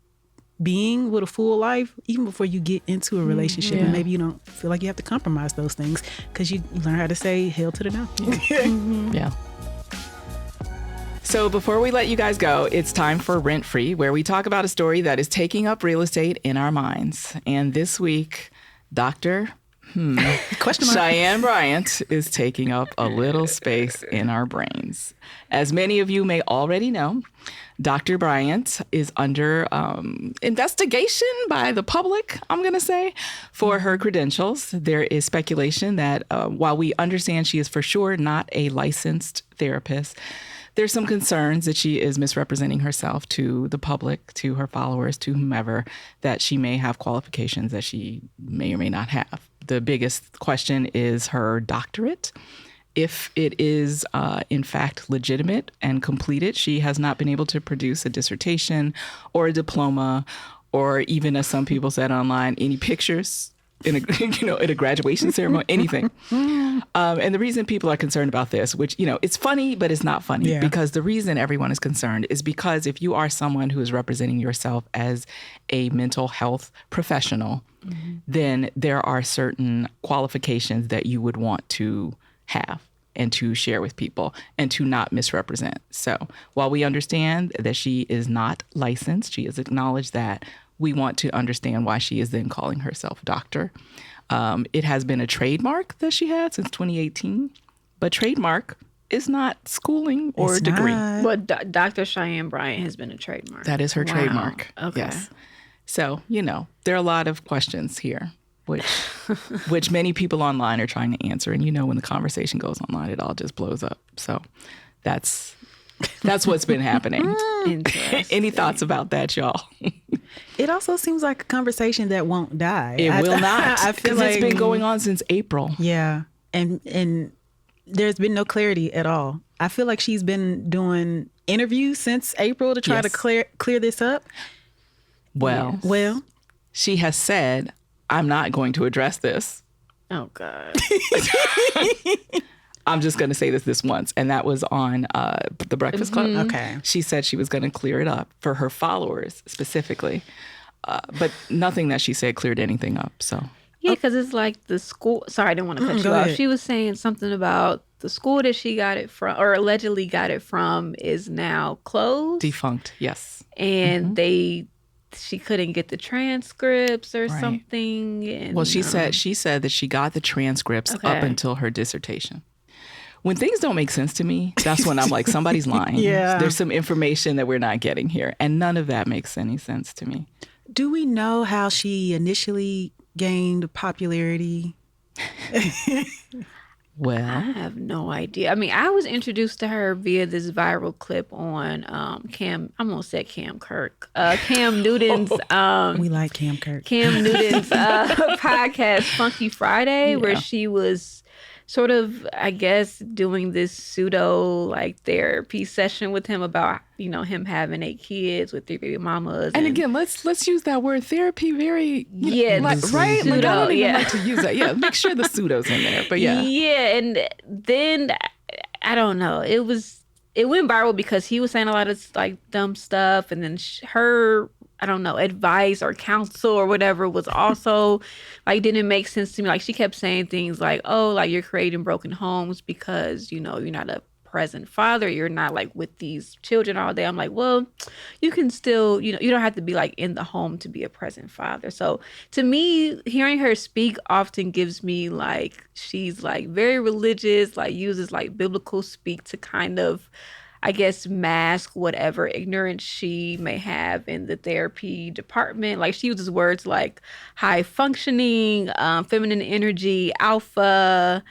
being with a full life, even before you get into a relationship. Yeah. And maybe you don't feel like you have to compromise those things because you learn how to say hell to the no. Yeah. So before we let you guys go, it's time for Rent Free, where we talk about a story that is taking up real estate in our minds. And this week, Dr. Cheyenne Bryant is taking up a little space in our brains. As many of you may already know, Dr. Bryant is under investigation by the public, I'm going to say, for her credentials. There is speculation that while we understand she is for sure not a licensed therapist, there's some concerns that she is misrepresenting herself to the public, to her followers, to whomever, that she may have qualifications that she may or may not have. The biggest question is her doctorate. If it is, in fact, legitimate and completed, she has not been able to produce a dissertation or a diploma, or even, as some people said online, any pictures in a graduation ceremony, anything. And the reason people are concerned about this, which, it's funny, but it's not funny, because the reason everyone is concerned is because if you are someone who is representing yourself as a mental health professional, then there are certain qualifications that you would want to have and to share with people and to not misrepresent. So while we understand that she is not licensed, she has acknowledged that, we want to understand why she is then calling herself doctor. It has been a trademark that she had since 2018, but trademark is not schooling or a degree. But Dr. Cheyenne Bryant has been a trademark. That is her trademark. Okay. Yes. So, there are a lot of questions here, which many people online are trying to answer. And when the conversation goes online, it all just blows up. So that's what's been happening. Any thoughts about that, y'all? It also seems like a conversation that won't die. It will not. I feel like it's been going on since April. Yeah. And there's been no clarity at all. I feel like she's been doing interviews since April to try to clear this up. Well, she has said, I'm not going to address this. Oh, God. I'm just going to say this once. And that was on The Breakfast Club. Okay. She said she was going to clear it up for her followers specifically. But nothing that she said cleared anything up. So yeah, because it's like the school. Sorry, I didn't want to cut you off. She was saying something about the school that she got it from, or allegedly got it from, is now closed. Defunct, yes. And she couldn't get the transcripts or something. And, well, she said that she got the transcripts up until her dissertation. When things don't make sense to me, that's when I'm like, somebody's lying. There's some information that we're not getting here. And none of that makes any sense to me. Do we know how she initially gained popularity? Well, I have no idea. I mean, I was introduced to her via this viral clip on Cam. I almost said Cam Kirk. Cam Newton's. We like Cam Kirk. Cam Newton's podcast, Funky Friday, where she was sort of, I guess, doing this pseudo like therapy session with him about, him having 8 kids with 3 baby mamas. And again, let's use that word therapy very, right? Pseudo, Like, I don't even like to use that. Yeah, make sure the pseudo's in there. But yeah. Yeah, and then, I don't know. It went viral because he was saying a lot of like dumb stuff. And then her, I don't know, advice or counsel or whatever was also like didn't make sense to me. Like she kept saying things like, oh, like you're creating broken homes because, you're not a present father. You're not like with these children all day. I'm like, well, you can still, you don't have to be like in the home to be a present father. So to me, hearing her speak often gives me like, she's like very religious, like uses like biblical speak to kind of, I guess, mask whatever ignorance she may have in the therapy department. Like she uses words like high functioning, feminine energy, alpha,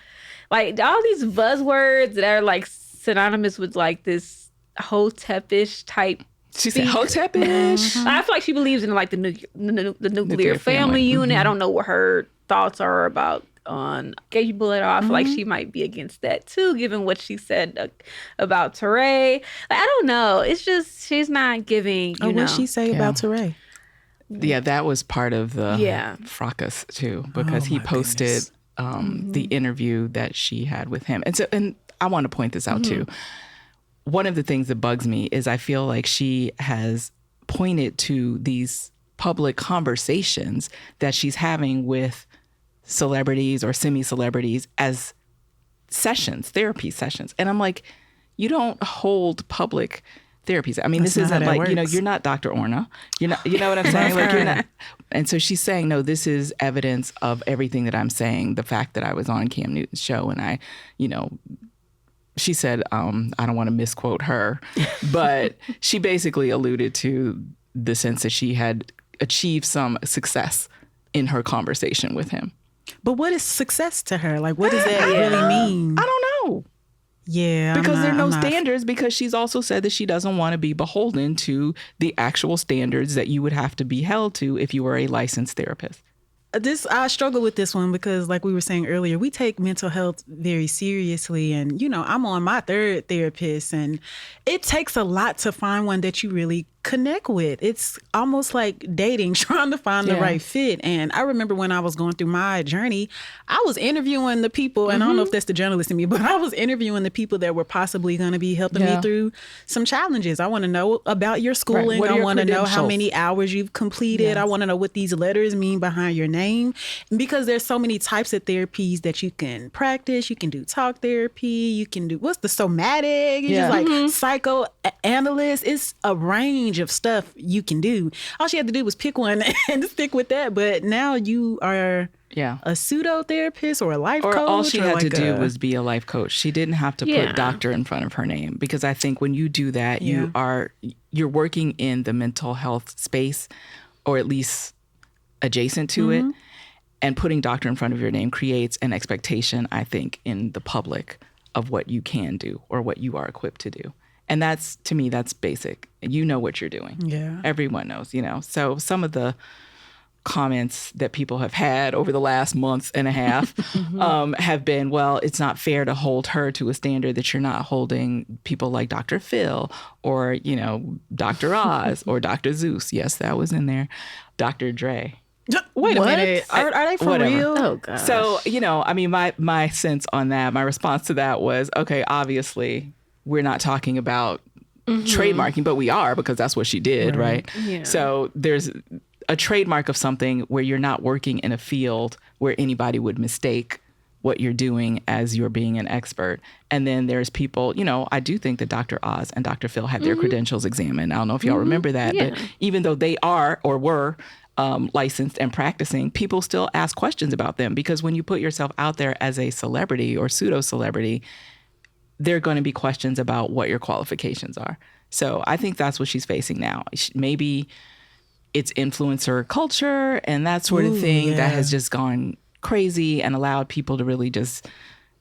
like all these buzzwords that are like synonymous with like this Hotep-ish type. She said Hotep-ish. I feel like she believes in like the nuclear family unit. I don't know what her thoughts are about on gay bullet off. Like she might be against that too, given what she said about Teray. Like, I don't know. It's just she's not giving. What did she say about Teray? Yeah, that was part of the fracas too, because he posted the interview that she had with him, and I want to point this out too. One of the things that bugs me is I feel like she has pointed to these public conversations that she's having with celebrities or semi-celebrities as sessions, therapy sessions. And I'm like, you don't hold public therapies. I mean, this isn't like, you're not Dr. Orna. You're not, you know what I'm saying? Like you're not. And so she's saying, no, this is evidence of everything that I'm saying. The fact that I was on Cam Newton's show and I, she said, I don't want to misquote her, but she basically alluded to the sense that she had achieved some success in her conversation with him. But what is success to her? Like, what does that really mean? I don't know. Yeah. Because there are no standards, because she's also said that she doesn't want to be beholden to the actual standards that you would have to be held to if you were a licensed therapist. I struggle with this one because, like we were saying earlier, we take mental health very seriously. And, I'm on my 3rd therapist, and it takes a lot to find one that you really connect with. It's almost like dating, trying to find the right fit. And I remember when I was going through my journey, I was interviewing the people, and I don't know if that's the journalist in me, but I was interviewing the people that were possibly going to be helping me through some challenges. I want to know about your schooling. I want to know how many hours you've completed. Yes. I want to know what these letters mean behind your name. Because there's so many types of therapies that you can practice. You can do talk therapy. You can do, what's the somatic? It's just like psychoanalyst. It's a range of stuff you can do. All she had to do was pick one and stick with that. But now you are a pseudo therapist or a life coach. Or all she had to do was be a life coach. She didn't have to put doctor in front of her name, because I think when you do that, you're working in the mental health space, or at least adjacent to it. And putting doctor in front of your name creates an expectation, I think, in the public of what you can do or what you are equipped to do. And that's, to me, that's basic. You know what you're doing. Yeah. Everyone knows, So some of the comments that people have had over the last month and a half have been, well, it's not fair to hold her to a standard that you're not holding people like Dr. Phil or, Dr. Oz or Dr. Zeus. Yes, that was in there. Dr. Dre. Wait a minute. Are they for real? Oh, gosh. So, my sense on that, my response to that was, okay, obviously we're not talking about trademarking, but we are, because that's what she did, right? Yeah. So there's a trademark of something where you're not working in a field where anybody would mistake what you're doing as you're being an expert. And then there's people, I do think that Dr. Oz and Dr. Phil had their credentials examined. I don't know if y'all remember that, but even though they are or were licensed and practicing, people still ask questions about them, because when you put yourself out there as a celebrity or pseudo-celebrity, there are going to be questions about what your qualifications are. So I think that's what she's facing now. Maybe it's influencer culture and that sort of thing that has just gone crazy and allowed people to really just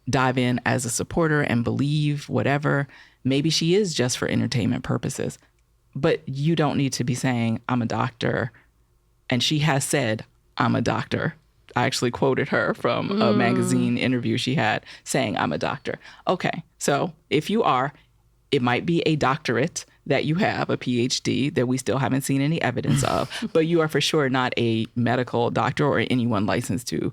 dive in as a supporter and believe whatever. Maybe she is just for entertainment purposes, but you don't need to be saying, I'm a doctor. And she has said, I'm a doctor. I actually quoted her from a magazine interview she had saying, I'm a doctor. Okay, so if you are, it might be a doctorate that you have, a PhD, that we still haven't seen any evidence of, but you are for sure not a medical doctor or anyone licensed to,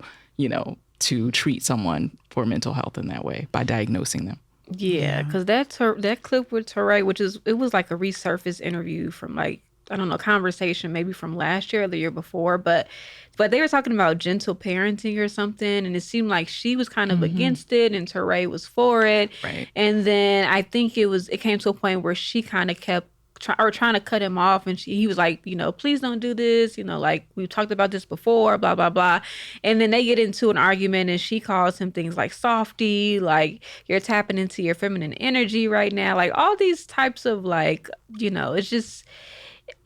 to treat someone for mental health in that way by diagnosing them. Yeah, because that clip with Teray, it was like a resurfaced interview from like, I don't know, conversation maybe from last year or the year before, but they were talking about gentle parenting or something, and it seemed like she was kind of against it and Teray was for it. Right. And then I think it came to a point where she kind of kept trying to cut him off, and he was like, please don't do this, like we've talked about this before, blah blah blah. And then they get into an argument, and she calls him things like softy, like you're tapping into your feminine energy right now, like all these types of like, it's just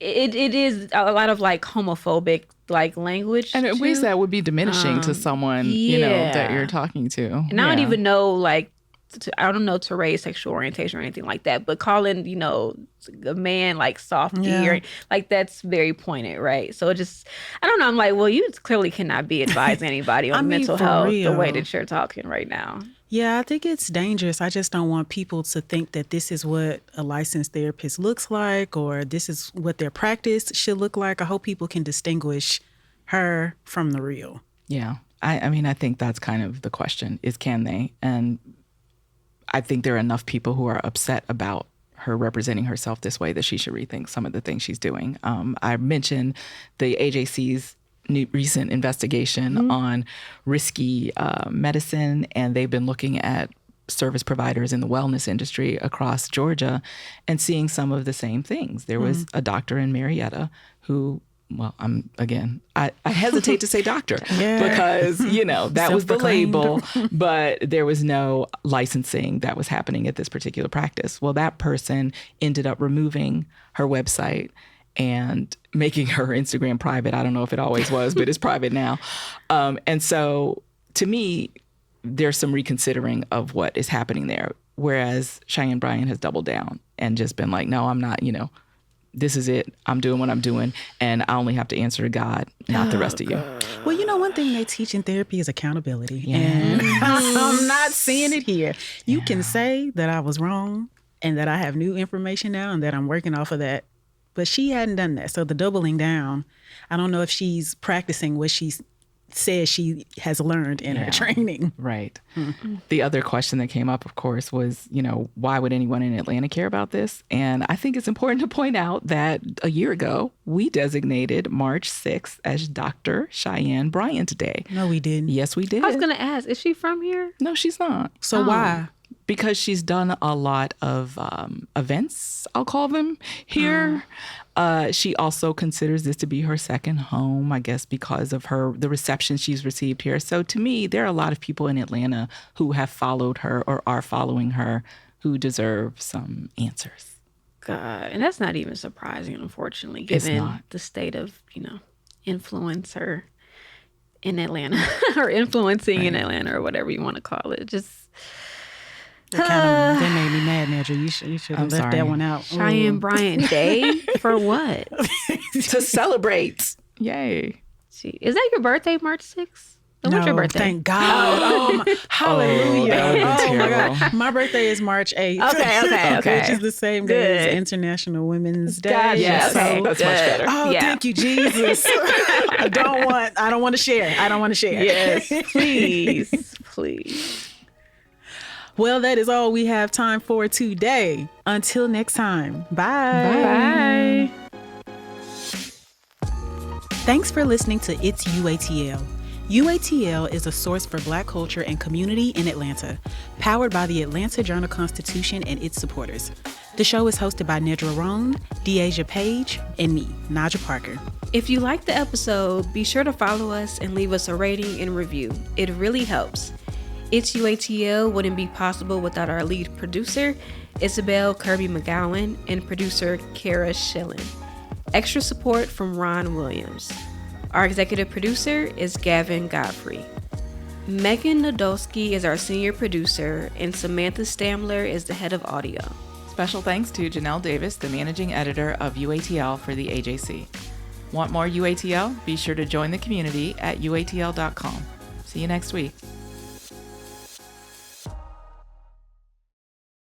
it is a lot of like homophobic like language, and in ways that would be diminishing to someone that you're talking to. And I don't even know like I don't know Teray's sexual orientation or anything like that, but calling a man like softy or like that's very pointed, right? So I don't know. I'm like, well, you clearly cannot be advising anybody on mental health the way that you're talking right now. Yeah, I think it's dangerous. I just don't want people to think that this is what a licensed therapist looks like or this is what their practice should look like. I hope people can distinguish her from the real. Yeah. I mean, I think that's kind of the question is, can they? And I think there are enough people who are upset about her representing herself this way that she should rethink some of the things she's doing. I mentioned the AJC's recent investigation on risky medicine, and they've been looking at service providers in the wellness industry across Georgia and seeing some of the same things. There was a doctor in Marietta who, well, I hesitate to say doctor because, that was the label, but there was no licensing that was happening at this particular practice. Well, that person ended up removing her website and making her Instagram private. I don't know if it always was, but it's private now. And so to me, there's some reconsidering of what is happening there. Whereas Cheyenne Bryant has doubled down and just been like, no, I'm not, this is it. I'm doing what I'm doing. And I only have to answer to God, not the rest of you. Well, one thing they teach in therapy is accountability. Yeah. And I'm not seeing it here. You can say that I was wrong and that I have new information now and that I'm working off of that. But she hadn't done that. So the doubling down, I don't know if she's practicing what she says she has learned in her training. Right. Mm-hmm. The other question that came up, of course, was, why would anyone in Atlanta care about this? And I think it's important to point out that a year ago, we designated March 6th as Dr. Cheyenne Bryant Day. No, we didn't. Yes, we did. I was going to ask, is she from here? No, she's not. So why? Because she's done a lot of events, I'll call them, here. She also considers this to be her second home, I guess, because of the reception she's received here. So to me, there are a lot of people in Atlanta who have followed her or are following her who deserve some answers. God, and that's not even surprising, unfortunately, given the state of, influencer in Atlanta or influencing in Atlanta or whatever you want to call it. Just... That made me mad, Nedra. You should have left that one out. Cheyenne Bryant Day? For what? To celebrate. Yay. Is that your birthday, March 6th? What's your birthday? Thank God. Hallelujah. My God. My birthday is March 8th. Okay. Which is the same day as International Women's Day. Gotcha. Yes, okay. That's much better. Oh, thank you, Jesus. I don't want to share. Yes, please. Well, that is all we have time for today. Until next time. Bye. Thanks for listening to It's UATL. UATL is a source for Black culture and community in Atlanta, powered by the Atlanta Journal-Constitution and its supporters. The show is hosted by Nedra Roan, Deasia Page, and me, Naja Parker. If you liked the episode, be sure to follow us and leave us a rating and review. It really helps. It's UATL wouldn't be possible without our lead producer, Isabel Kirby McGowan, and producer Kara Schillen. Extra support from Ron Williams. Our executive producer is Gavin Godfrey. Megan Nadolski is our senior producer, and Samantha Stamler is the head of audio. Special thanks to Janelle Davis, the managing editor of UATL for the AJC. Want more UATL? Be sure to join the community at uatl.com. See you next week.